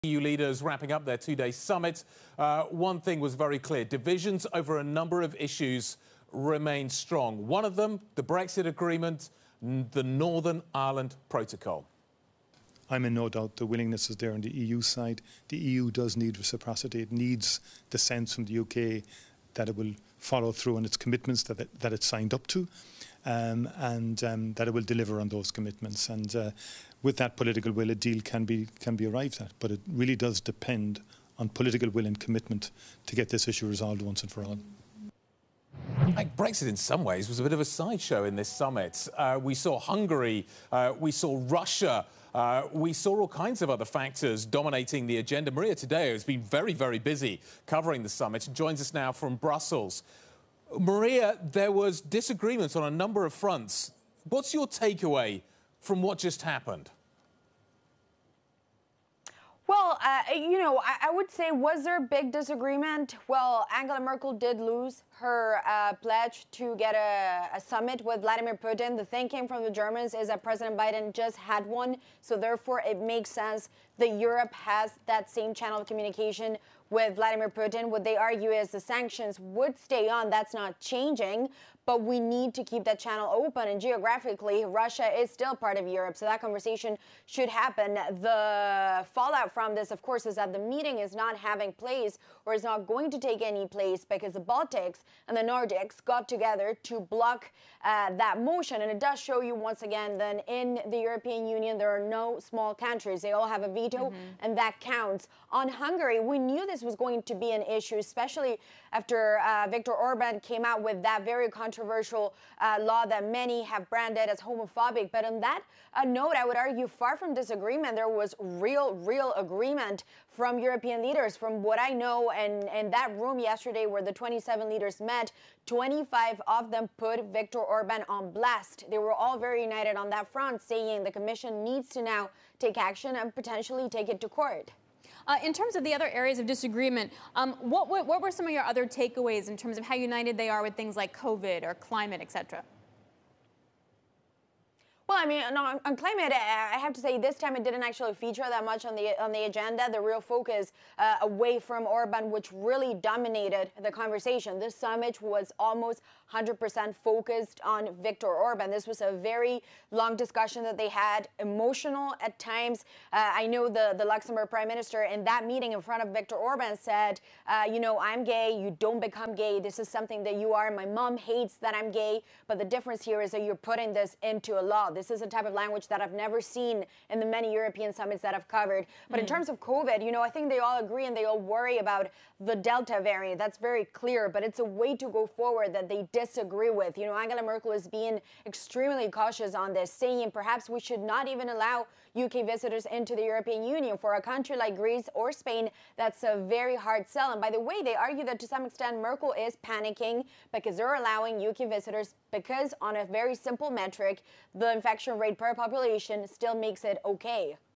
EU leaders wrapping up their two-day summit. One thing was very clear. Divisions over a number of issues remain strong. One of them, the Brexit agreement, the Northern Ireland Protocol. I'm in no doubt the willingness is there on the EU side. The EU does need reciprocity. It needs the sense from the UK that it will follow through on its commitments that it signed up to, and that it will deliver on those commitments. And with that political will, a deal can be arrived at. But it really does depend on political will and commitment to get this issue resolved once and for all. Like Brexit, in some ways, was a bit of a sideshow in this summit. We saw Hungary, we saw Russia, we saw all kinds of other factors dominating the agenda. Maria Tadeo has been very, very busy covering the summit and joins us now from Brussels. Maria, there was disagreement on a number of fronts. What's your takeaway from what just happened? Well, I would say, was there a big disagreement? Well, Angela Merkel did lose her pledge to get a summit with Vladimir Putin. The thing came from the Germans is that President Biden just had one. So therefore, it makes sense that Europe has that same channel of communication with Vladimir Putin. What they argue is the sanctions would stay on. That's not changing. But we need to keep that channel open. And geographically, Russia is still part of Europe. So that conversation should happen. The fallout from this, of course, is that the meeting is not having place or is not going to take any place because the Baltics and the Nordics got together to block that motion. And it does show you once again that in the European Union, there are no small countries. They all have a veto, and that counts. On Hungary, we knew this was going to be an issue, especially after Viktor Orban came out with that very controversial law that many have branded as homophobic. But on that note, I would argue, far from disagreement, there was real agreement from European leaders. From what I know, and that room yesterday where the 27 leaders met, 25 of them put Viktor Orban on blast. They were all very united on that front, saying the Commission needs to now take action and potentially take it to court. In terms of the other areas of disagreement, what were some of your other takeaways in terms of how united they are with things like COVID or climate, et cetera? Well, I mean, on climate, I have to say this time it didn't actually feature that much on the agenda. The real focus away from Orban, which really dominated the conversation. This summit was almost 100% focused on Viktor Orban. This was a very long discussion that they had, emotional at times. I know the Luxembourg Prime Minister in that meeting in front of Viktor Orban said, I'm gay, you don't become gay. This is something that you are. My mom hates that I'm gay, but the difference here is that you're putting this into a law. This is a type of language that I've never seen in the many European summits that I've covered. But in terms of COVID, I think they all agree and they all worry about the Delta variant. That's very clear, but it's a way to go forward that they disagree with. Angela Merkel is being extremely cautious on this, saying perhaps we should not even allow UK visitors into the European Union. For a country like Greece or Spain, that's a very hard sell. And by the way, they argue that to some extent Merkel is panicking because they're allowing UK visitors because on a very simple metric, the infection rate per population still makes it okay.